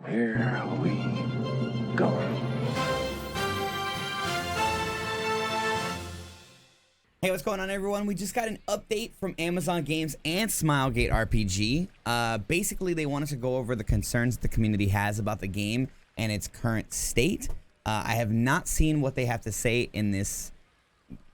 Here we go. Hey, what's going on, everyone? We just got an update from Amazon Games and Smilegate RPG. Basically, they wanted to go over the concerns the community has about the game and its current state. I have not seen what they have to say in this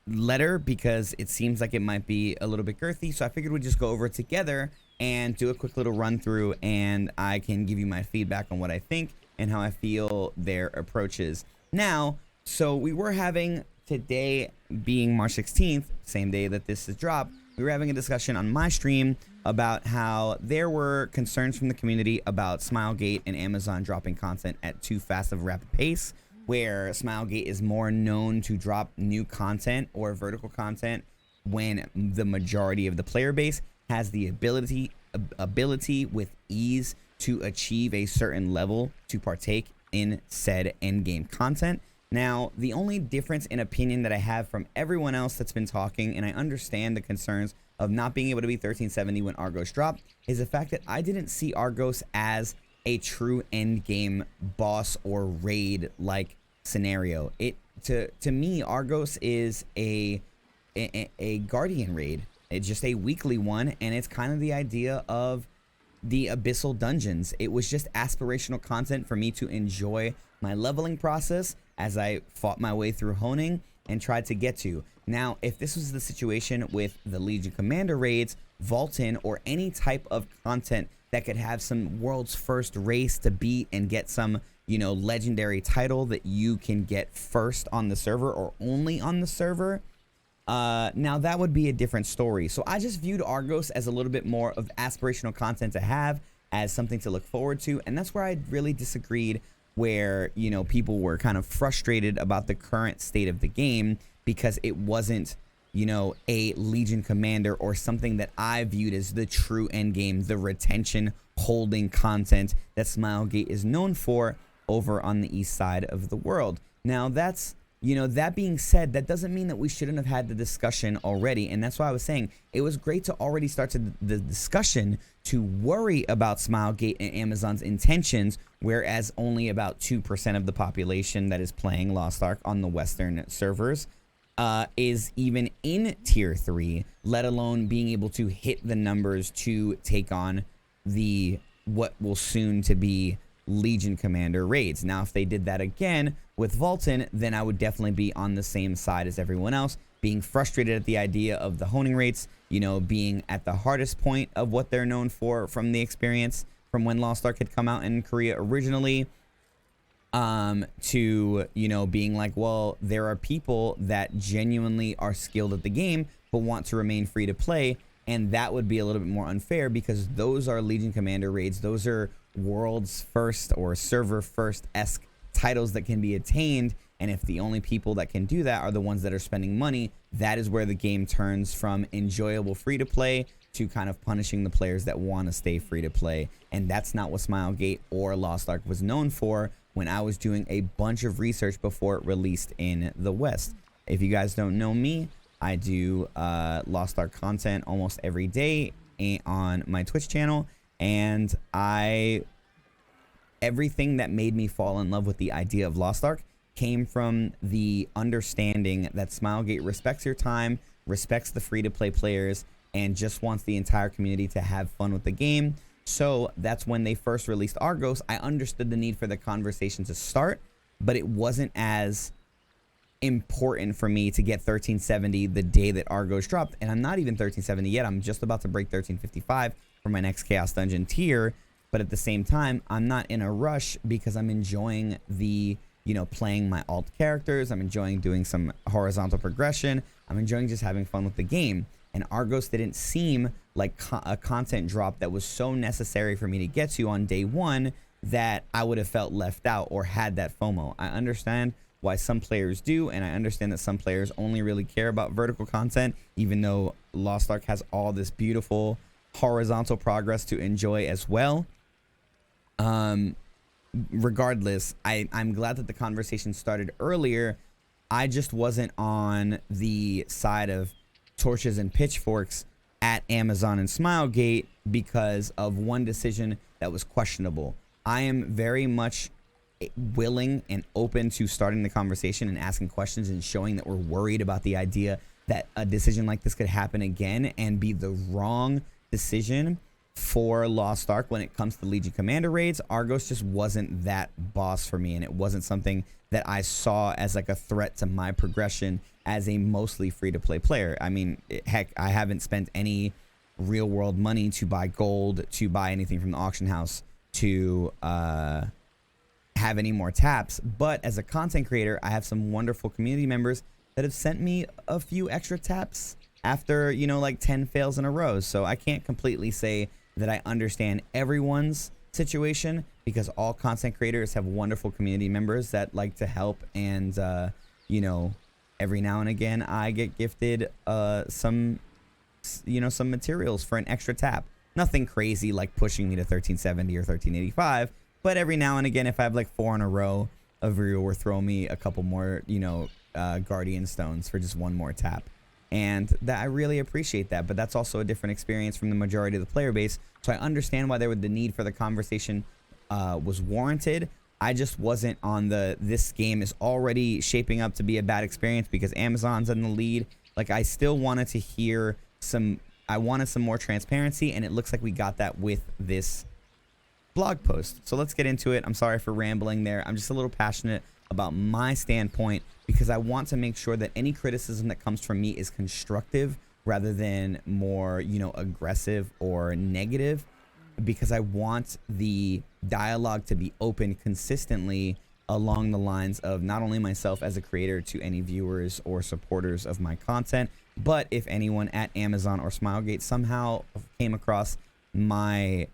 letter because it seems like it might be a little bit girthy, so I figured we'd just go over it together and do a quick little run through, and I can give you my feedback on what I think and how I feel their approach is. Now, so we were having today, being March 16th, same day that this is dropped, we were having a discussion on my stream about how there were concerns from the community about Smilegate and Amazon dropping content at too fast of a rapid pace, where Smilegate is more known to drop new content or vertical content when the majority of the player base has the ability with ease to achieve a certain level to partake in said endgame content. Now, the only difference in opinion that I have from everyone else that's been talking, and I understand the concerns of not being able to be 1370 when Argos dropped, is the fact that I didn't see Argos as a true endgame boss or raid like scenario. To me, Argos is a guardian raid. It's just a weekly one, and it's kind of the idea of the abyssal dungeons. It was just aspirational content for me to enjoy my leveling process as I fought my way through honing and tried to get to. Now, if this was the situation with the Legion Commander raids, Vault-In, or any type of content that could have some world's first race to beat and get some, legendary title that you can get first on the server or only on the server, now that would be a different story. So I just viewed Argos as a little bit more of aspirational content to have, as something to look forward to, and that's where I really disagreed, where people were kind of frustrated about the current state of the game because it wasn't a Legion Commander or something that I viewed as the true end game, the retention holding content that Smilegate is known for over on the east side of the world. Now that's that being said, that doesn't mean that we shouldn't have had the discussion already, and that's why I was saying it was great to already start the discussion to worry about Smilegate and Amazon's intentions, whereas only about 2% of the population that is playing Lost Ark on the Western servers is even in Tier 3, let alone being able to hit the numbers to take on the what will soon to be Legion Commander raids. Now, if they did that again with Vault-In, then I would definitely be on the same side as everyone else, being frustrated at the idea of the honing rates, being at the hardest point of what they're known for from the experience from when Lost Ark had come out in Korea originally, to, being like, well, there are people that genuinely are skilled at the game but want to remain free to play, and that would be a little bit more unfair because those are Legion Commander raids. Those are world's first or server first-esque titles that can be attained, and if the only people that can do that are the ones that are spending money, that is where the game turns from enjoyable free-to-play to kind of punishing the players that want to stay free-to-play, and that's not what Smilegate or Lost Ark was known for when I was doing a bunch of research before it released in the West. If you guys don't know me, I do Lost Ark content almost every day on my Twitch channel, and everything that made me fall in love with the idea of Lost Ark came from the understanding that Smilegate respects your time, respects the free-to-play players, and just wants the entire community to have fun with the game. So that's when they first released Argos. I understood the need for the conversation to start, but it wasn't as important for me to get 1370 the day that Argos dropped, and I'm not even 1370 yet. I'm just about to break 1355 for my next Chaos Dungeon tier, but at the same time, I'm not in a rush because I'm enjoying the, playing my alt characters. I'm enjoying doing some horizontal progression. I'm enjoying just having fun with the game, and Argos didn't seem like a content drop that was so necessary for me to get to on day one that I would have felt left out or had that FOMO. I understand why some players do, and I understand that some players only really care about vertical content, even though Lost Ark has all this beautiful horizontal progress to enjoy as well. Regardless, I'm glad that the conversation started earlier. I just wasn't on the side of torches and pitchforks at Amazon and Smilegate because of one decision that was questionable. I am very much willing and open to starting the conversation and asking questions and showing that we're worried about the idea that a decision like this could happen again and be the wrong decision for Lost Ark when it comes to Legion Commander raids. Argos just wasn't that boss for me, and it wasn't something that I saw as like a threat to my progression as a mostly free-to-play player. I mean, heck, I haven't spent any real-world money to buy gold, to buy anything from the auction house, to have any more taps. But as a content creator, I have some wonderful community members that have sent me a few extra taps after, you know, like 10 fails in a row. So I can't completely say that I understand everyone's situation, because all content creators have wonderful community members that like to help. And, you know, every now and again, I get gifted some materials for an extra tap. Nothing crazy like pushing me to 1370 or 1385. But every now and again, if I have like 4 in a row, a viewer will throw me a couple more, you know, Guardian Stones for just one more tap. And that I really appreciate that. But that's also a different experience from the majority of the player base. So I understand why the need for the conversation was warranted. I just wasn't on this game is already shaping up to be a bad experience because Amazon's in the lead. Like, I still wanted to hear I wanted some more transparency, and it looks like we got that with this blog post. So let's get into it. I'm sorry for rambling there. I'm just a little passionate about my standpoint because I want to make sure that any criticism that comes from me is constructive rather than more, you know, aggressive or negative, because I want the dialogue to be open consistently along the lines of not only myself as a creator to any viewers or supporters of my content, but if anyone at Amazon or Smilegate somehow came across my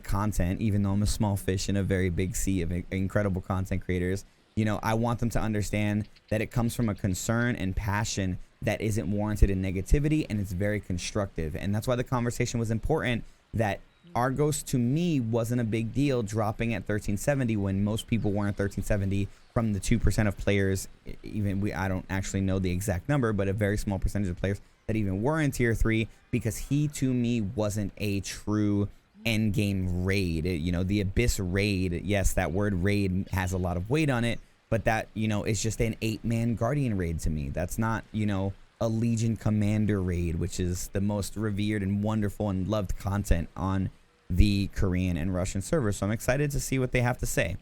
content, even though I'm a small fish in a very big sea of incredible content creators, you know, I want them to understand that it comes from a concern and passion that isn't warranted in negativity, and it's very constructive. And that's why the conversation was important, that Argos to me wasn't a big deal dropping at 1370 when most people weren't 1370 from the 2% of players, I don't actually know the exact number, but a very small percentage of players that even were in tier 3, because he to me wasn't a true end game raid. You know, the Abyss raid, yes, that word raid has a lot of weight on it, but that, you know, is just an 8-man Guardian raid to me. That's not, you know, a Legion Commander raid, which is the most revered and wonderful and loved content on the Korean and Russian servers. So I'm excited to see what they have to say.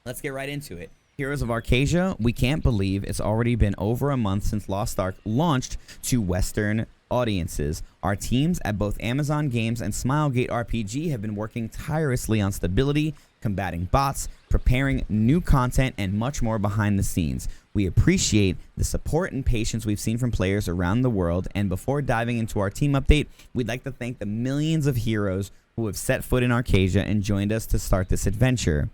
Let's get right into it. Heroes of Arcadia, we can't believe it's already been over a month since Lost Ark launched to Western audiences. Our teams at both Amazon Games and Smilegate RPG have been working tirelessly on stability, combating bots, preparing new content, and much more behind the scenes. We appreciate the support and patience we've seen from players around the world, and before diving into our team update, we'd like to thank the millions of heroes who have set foot in Arcadia and joined us to start this adventure.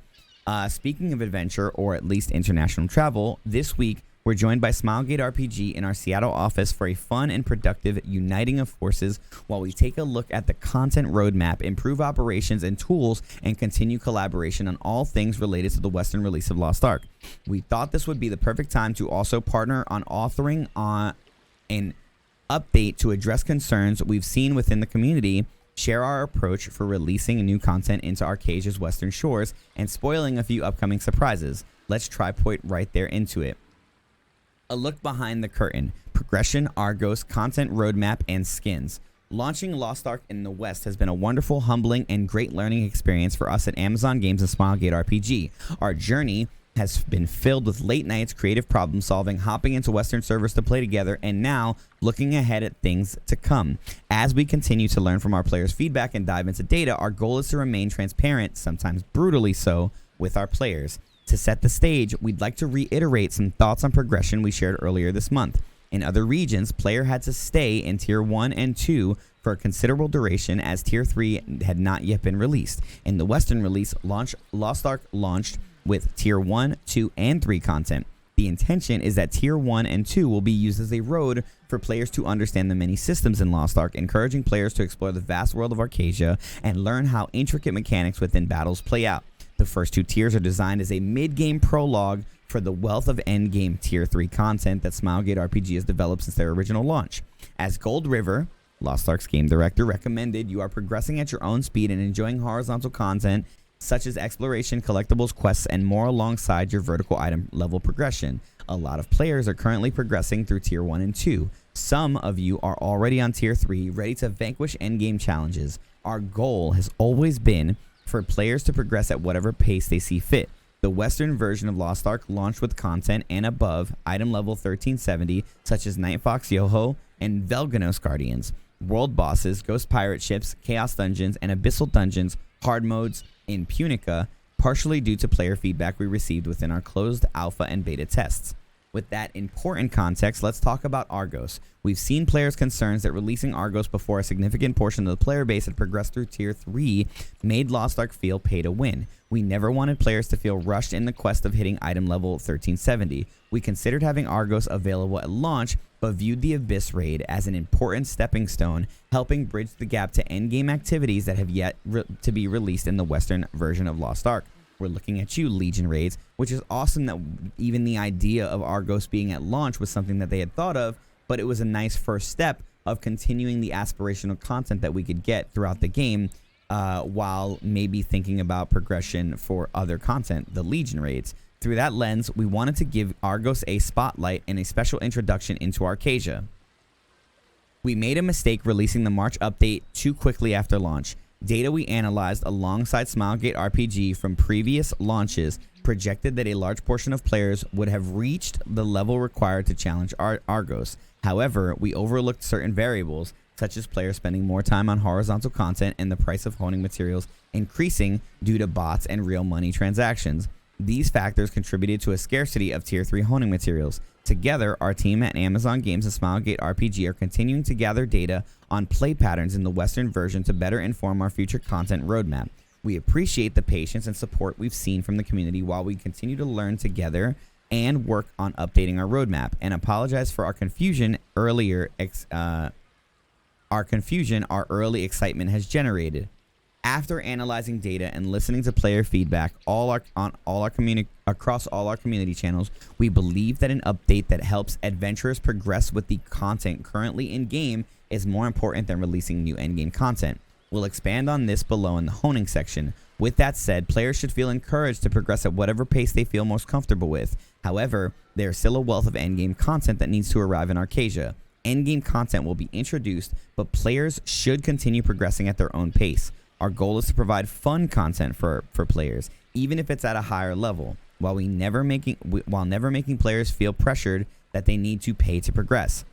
Speaking of adventure, or at least international travel, this week we're joined by Smilegate RPG in our Seattle office for a fun and productive uniting of forces while we take a look at the content roadmap, improve operations and tools, and continue collaboration on all things related to the Western release of Lost Ark. We thought this would be the perfect time to also partner on authoring on an update to address concerns we've seen within the community, share our approach for releasing new content into Arcadia's western shores, and spoiling a few upcoming surprises. Let's try point right there into it. A look behind the curtain, progression, Argos, content roadmap, and skins. Launching Lost Ark in the West has been a wonderful, humbling, and great learning experience for us at Amazon Games and Smilegate RPG. Our journey has been filled with late nights, creative problem solving, hopping into Western servers to play together, and now looking ahead at things to come. As we continue to learn from our players' feedback and dive into data, our goal is to remain transparent, sometimes brutally so, with our players. To set the stage, we'd like to reiterate some thoughts on progression we shared earlier this month. In other regions, player had to stay in Tier 1 and 2 for a considerable duration as Tier 3 had not yet been released. In the Western release, Lost Ark launched with Tier 1, 2, and 3 content. The intention is that Tier 1 and 2 will be used as a road for players to understand the many systems in Lost Ark, encouraging players to explore the vast world of Arcadia and learn how intricate mechanics within battles play out. The first 2 tiers are designed as a mid-game prologue for the wealth of endgame Tier 3 content that Smilegate RPG has developed since their original launch. As Gold River, Lost Ark's game director recommended you are progressing at your own speed and enjoying horizontal content such as exploration, collectibles, quests, and more alongside your vertical item level progression. A lot of players are currently progressing through Tier 1 and 2. Some of you are already on Tier 3, ready to vanquish endgame challenges. Our goal has always been for players to progress at whatever pace they see fit. The Western version of Lost Ark launched with content and above item level 1370, such as Night Fox Yoho and Velganos Guardians, world bosses, ghost pirate ships, chaos dungeons, and abyssal dungeons, hard modes in Punica, partially due to player feedback we received within our closed alpha and beta tests. With that important context, let's talk about Argos. We've seen players' concerns that releasing Argos before a significant portion of the player base had progressed through Tier 3 made Lost Ark feel pay to win. We never wanted players to feel rushed in the quest of hitting item level 1370. We considered having Argos available at launch, but viewed the Abyss raid as an important stepping stone, helping bridge the gap to endgame activities that have yet to be released in the Western version of Lost Ark. We're looking at you, Legion raids, which is awesome that even the idea of Argos being at launch was something that they had thought of, but it was a nice first step of continuing the aspirational content that we could get throughout the game, while maybe thinking about progression for other content, the Legion raids. Through that lens, we wanted to give Argos a spotlight and a special introduction into Arcadia. We made a mistake releasing the March update too quickly after launch. Data we analyzed alongside Smilegate RPG from previous launches projected that a large portion of players would have reached the level required to challenge Argos. However, we overlooked certain variables, such as players spending more time on horizontal content and the price of honing materials increasing due to bots and real money transactions. These factors contributed to a scarcity of Tier 3 honing materials. Together, our team at Amazon Games and Smilegate RPG are continuing to gather data on play patterns in the Western version to better inform our future content roadmap. We appreciate the patience and support we've seen from the community while we continue to learn together and work on updating our roadmap, and apologize for our confusion earlier. Our early excitement has generated. After analyzing data and listening to player feedback across all our community channels, we believe that an update that helps adventurers progress with the content currently in game is more important than releasing new endgame content. We'll expand on this below in the honing section. With that said, players should feel encouraged to progress at whatever pace they feel most comfortable with. However, there is still a wealth of endgame content that needs to arrive in Arcadia. Endgame content will be introduced, but players should continue progressing at their own pace. Our goal is to provide fun content for players, even if it's at a higher level, while never making players feel pressured that they need to pay to progress.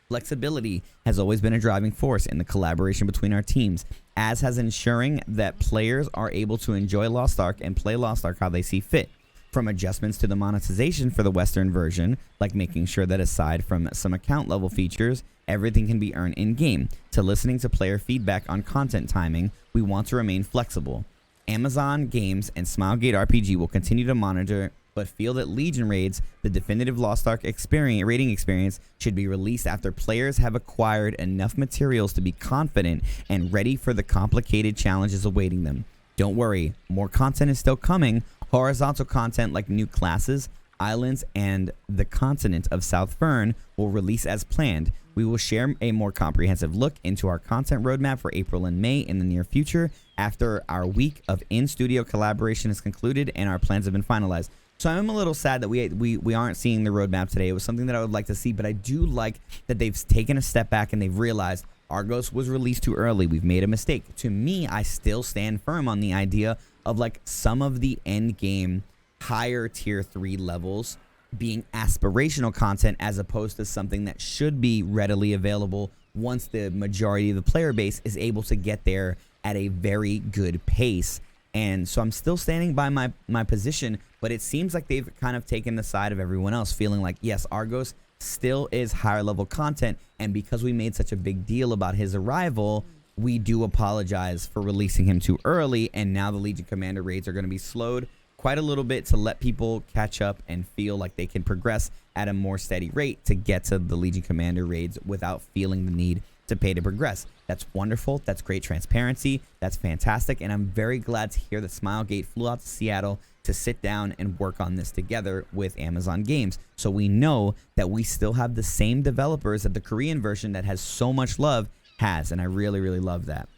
Flexibility has always been a driving force in the collaboration between our teams, as has ensuring that players are able to enjoy Lost Ark and play Lost Ark how they see fit. From adjustments to the monetization for the Western version, like making sure that aside from some account level features, everything can be earned in-game, to listening to player feedback on content timing, we want to remain flexible. Amazon Games and Smilegate RPG will continue to monitor, but feel that Legion raids, the definitive Lost Ark raiding experience, should be released after players have acquired enough materials to be confident and ready for the complicated challenges awaiting them. Don't worry, more content is still coming. Horizontal content like new classes, islands, and the continent of South Fern will release as planned. We will share a more comprehensive look into our content roadmap for April and May in the near future after our week of in-studio collaboration is concluded and our plans have been finalized. So I'm a little sad that we aren't seeing the roadmap today. It was something that I would like to see, but I do like that they've taken a step back and they've realized Argos was released too early. We've made a mistake. To me, I still stand firm on the idea of like some of the end game higher tier 3 levels being aspirational content as opposed to something that should be readily available once the majority of the player base is able to get there at a very good pace. And so I'm still standing by my position, but it seems like they've kind of taken the side of everyone else, feeling like, yes, Argos still is higher level content, and because we made such a big deal about his arrival, we do apologize for releasing him too early, and now the Legion Commander raids are going to be slowed quite a little bit to let people catch up and feel like they can progress at a more steady rate to get to the Legion Commander raids without feeling the need to pay to progress. That's wonderful. That's great transparency. That's fantastic. And I'm very glad to hear that Smilegate flew out to Seattle to sit down and work on this together with Amazon Games. So we know that we still have the same developers that the Korean version that has so much love has. And I really, really love that.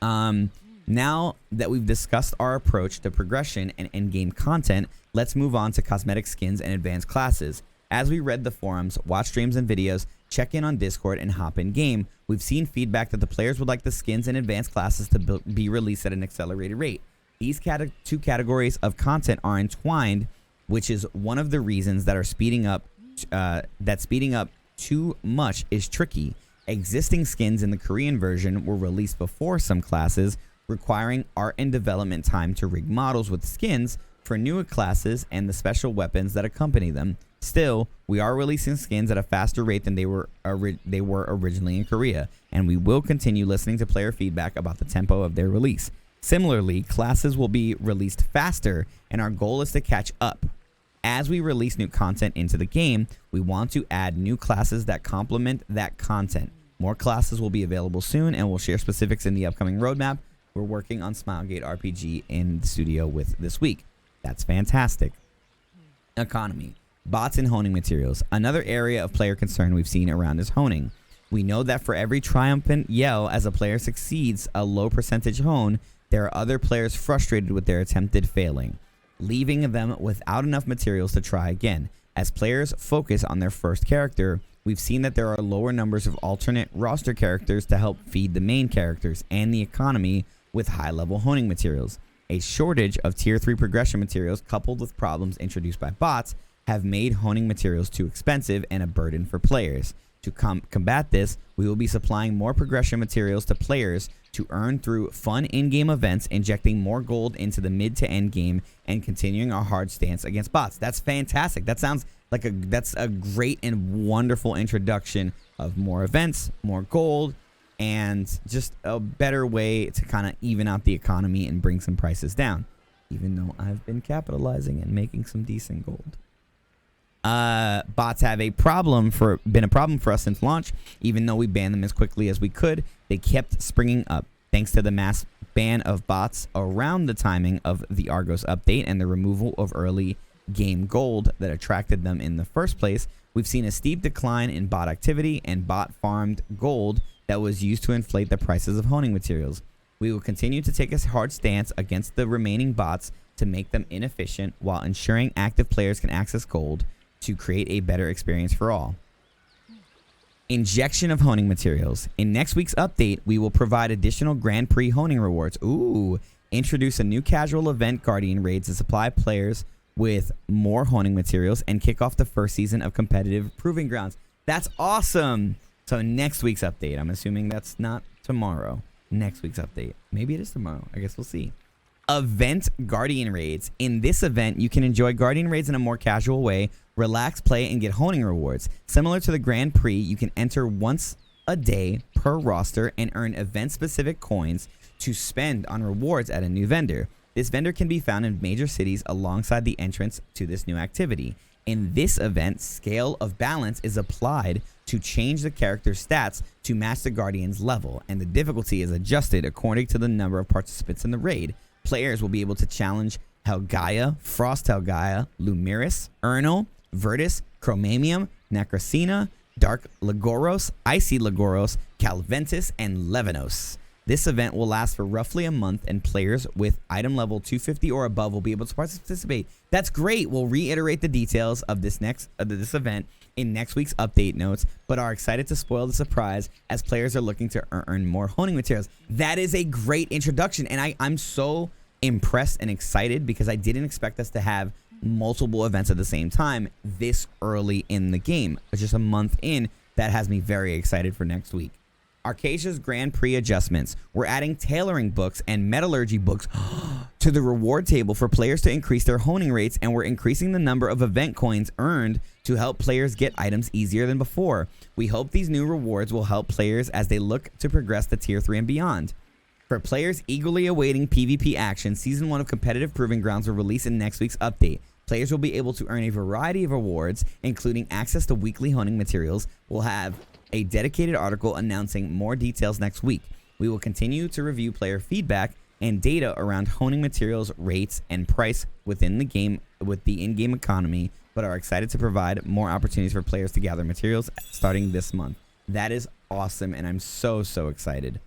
Now that we've discussed our approach to progression and in-game content, let's move on to cosmetic skins and advanced classes. As we read the forums, watch streams and videos, check in on Discord, and hop in game, we've seen feedback that the players would like the skins and advanced classes to be released at an accelerated rate. These two categories of content are entwined, which is one of the reasons that speeding up too much is tricky. Existing skins in the Korean version were released before some classes, requiring art and development time to rig models with skins for newer classes and the special weapons that accompany them. Still, we are releasing skins at a faster rate than they were originally in Korea, and we will continue listening to player feedback about the tempo of their release. Similarly, classes will be released faster, and our goal is to catch up. As we release new content into the game, we want to add new classes that complement that content. More classes will be available soon, and we'll share specifics in the upcoming roadmap. We're working on Smilegate RPG in the studio with this week. That's fantastic. Economy. Bots and honing materials. Another area of player concern we've seen around is honing. We know that for every triumphant yell as a player succeeds a low percentage hone, there are other players frustrated with their attempted failing, leaving them without enough materials to try again. As players focus on their first character, we've seen that there are lower numbers of alternate roster characters to help feed the main characters and the economy with high-level honing materials. A shortage of Tier 3 progression materials coupled with problems introduced by bots have made honing materials too expensive and a burden for players. To combat this, we will be supplying more progression materials to players to earn through fun in-game events, injecting more gold into the mid to end game, and continuing our hard stance against bots. That's fantastic. That sounds like that's a great and wonderful introduction of more events, more gold, and just a better way to kind of even out the economy and bring some prices down, even though I've been capitalizing and making some decent gold. Bots have been a problem for us since launch. Even though we banned them as quickly as we could, they kept springing up. Thanks to the mass ban of bots around the timing of the Argos update and the removal of early game gold that attracted them in the first place, we've seen a steep decline in bot activity and bot farmed gold that was used to inflate the prices of honing materials. We will continue to take a hard stance against the remaining bots to make them inefficient while ensuring active players can access gold to create a better experience for all. Injection of honing materials. In next week's update, we will provide additional Grand Prix honing rewards. Introduce a new casual event Guardian raids to supply players with more honing materials and kick off the first season of competitive proving grounds. That's awesome. So next week's update, I'm assuming that's not tomorrow. Next week's update. Maybe it is tomorrow. I guess we'll see. Event Guardian raids. In this event, you can enjoy Guardian raids in a more casual way, relax, play, and get honing rewards. Similar to the Grand Prix, you can enter once a day per roster and earn event-specific coins to spend on rewards at a new vendor. This vendor can be found in major cities alongside the entrance to this new activity. In this event, Scale of Balance is applied to change the character's stats to match the Guardian's level, and the difficulty is adjusted according to the number of participants in the raid. Players will be able to challenge Helgaia, Frost Helgaia, Lumiris, Ernal, Virtus, Chromamium, Necrocina, Dark Lagoros, Icy Lagoros, Calventus, and Levinos. This event will last for roughly a month, and players with item level 250 or above will be able to participate. That's great. We'll reiterate the details of this event in next week's update notes, but are excited to spoil the surprise as players are looking to earn more honing materials. That is a great introduction, and I'm so impressed and excited because I didn't expect us to have multiple events at the same time this early in the game. It's just a month in. That has me very excited for next week. Arcadia's Grand Prix adjustments. We're adding tailoring books and metallurgy books to the reward table for players to increase their honing rates, and we're increasing the number of event coins earned to help players get items easier than before. We hope these new rewards will help players as they look to progress to Tier 3 and beyond. For players eagerly awaiting PvP action, Season 1 of Competitive Proving Grounds will release in next week's update. Players will be able to earn a variety of rewards, including access to weekly honing materials. We'll have a dedicated article announcing more details next week. We will continue to review player feedback and data around honing materials, rates, and price within the game with the in-game economy, but are excited to provide more opportunities for players to gather materials starting this month. That is awesome, and I'm so excited.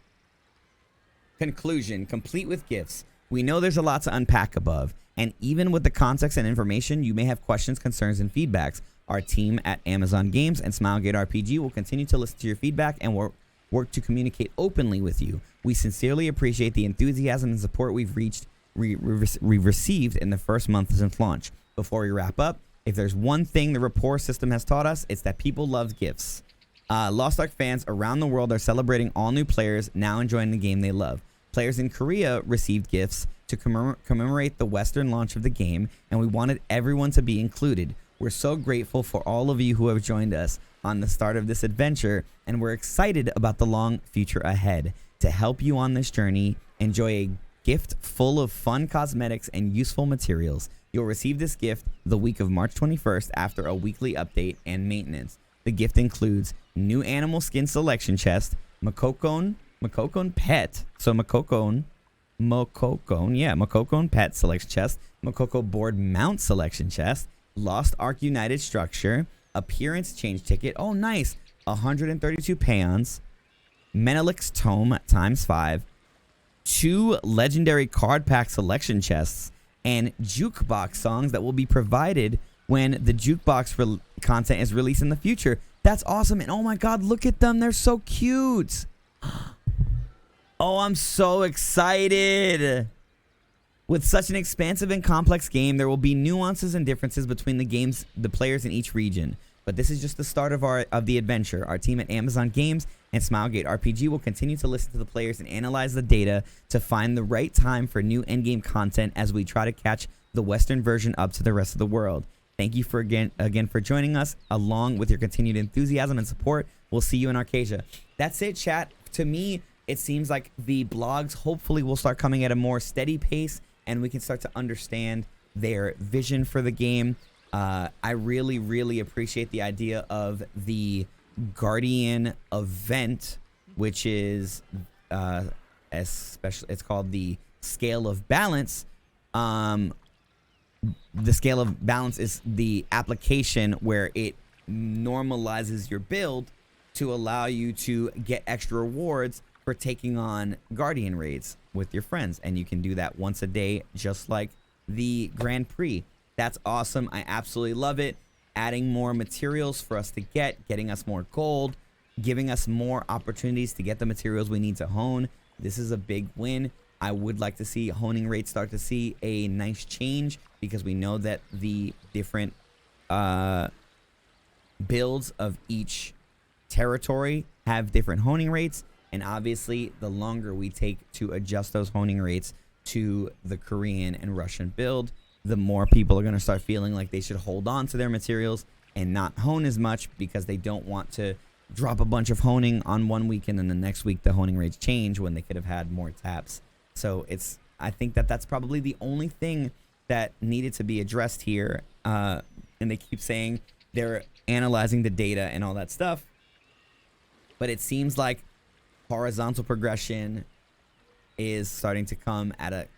Conclusion, complete with gifts. We know there's a lot to unpack above, and even with the context and information, you may have questions, concerns, and feedbacks. Our team at Amazon Games and Smilegate RPG will continue to listen to your feedback and work to communicate openly with you. We sincerely appreciate the enthusiasm and support we've received in the first month since launch. Before we wrap up, if there's one thing the rapport system has taught us, it's that people love gifts. Lost Ark fans around the world are celebrating all new players now enjoying the game they love. Players in Korea received gifts to commemorate the Western launch of the game, and we wanted everyone to be included. We're so grateful for all of you who have joined us on the start of this adventure, and we're excited about the long future ahead. To help you on this journey, enjoy a gift full of fun cosmetics and useful materials. You'll receive this gift the week of March 21st after a weekly update and maintenance. The gift includes new animal skin selection chest, Makokon pet, so Makokon pet selection chest, Makoko board mount selection chest, Lost Ark United structure, appearance change ticket, oh nice, 132 peons, Menelik's tome ×5, 2 legendary card pack selection chests, and Jukebox songs that will be provided when the Jukebox content is released in the future. That's awesome, and oh my god, look at them, they're so cute. Oh, I'm so excited. With such an expansive and complex game, there will be nuances and differences between the players in each region. But this is just the start of the adventure. Our team at Amazon Games and Smilegate RPG will continue to listen to the players and analyze the data to find the right time for new endgame content as we try to catch the Western version up to the rest of the world. Thank you for again for joining us, along with your continued enthusiasm and support. We'll see you in Arcadia. That's it, chat. To me, it seems like the blogs hopefully will start coming at a more steady pace, and we can start to understand their vision for the game. I really appreciate the idea of the Guardian event, which is especially, it's called the Scale of Balance. The Scale of Balance is the application where it normalizes your build to allow you to get extra rewards for taking on Guardian raids with your friends, and you can do that once a day, just like the Grand Prix. That's awesome. I absolutely love it. Adding more materials for us to getting us more gold, giving us more opportunities to get the materials we need to hone. This is a big win. I would like to see honing rates start to see a nice change, because we know that the different builds of each territory have different honing rates, and obviously the longer we take to adjust those honing rates to the Korean and Russian build, the more people are going to start feeling like they should hold on to their materials and not hone as much, because they don't want to drop a bunch of honing on one week and then the next week the honing rates change when they could have had more taps. So I think that's probably the only thing that needed to be addressed here. And they keep saying they're analyzing the data and all that stuff, but it seems like horizontal progression is starting to come at a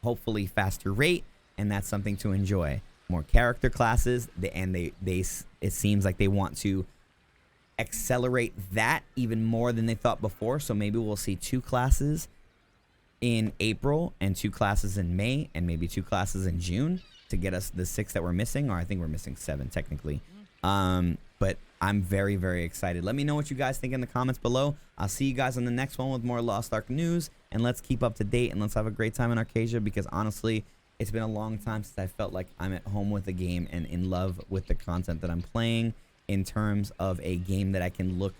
hopefully faster rate, and that's something to enjoy. More character classes, it seems like they want to accelerate that even more than they thought before. So maybe we'll see 2 classes in April and 2 classes in May and maybe 2 classes in June to get us the 6 that we're missing, or I think we're missing 7 technically. But I'm very excited. Let me know what you guys think in the comments below. I'll see you guys on the next one with more Lost Ark news, and let's keep up to date and let's have a great time in Arcadia, because honestly, it's been a long time since I felt like I'm at home with the game and in love with the content that I'm playing, in terms of a game that I can look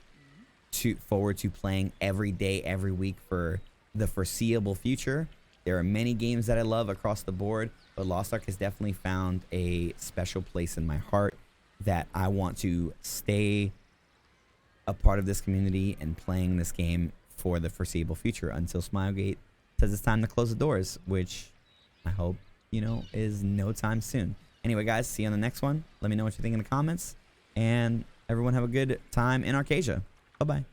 forward to playing every day, every week for the foreseeable future. There are many games that I love across the board, but Lost Ark has definitely found a special place in my heart that I want to stay a part of this community and playing this game for the foreseeable future until Smilegate says it's time to close the doors, which I hope, is no time soon. Anyway, guys, see you on the next one. Let me know what you think in the comments, and everyone have a good time in Arcadia. Bye-bye.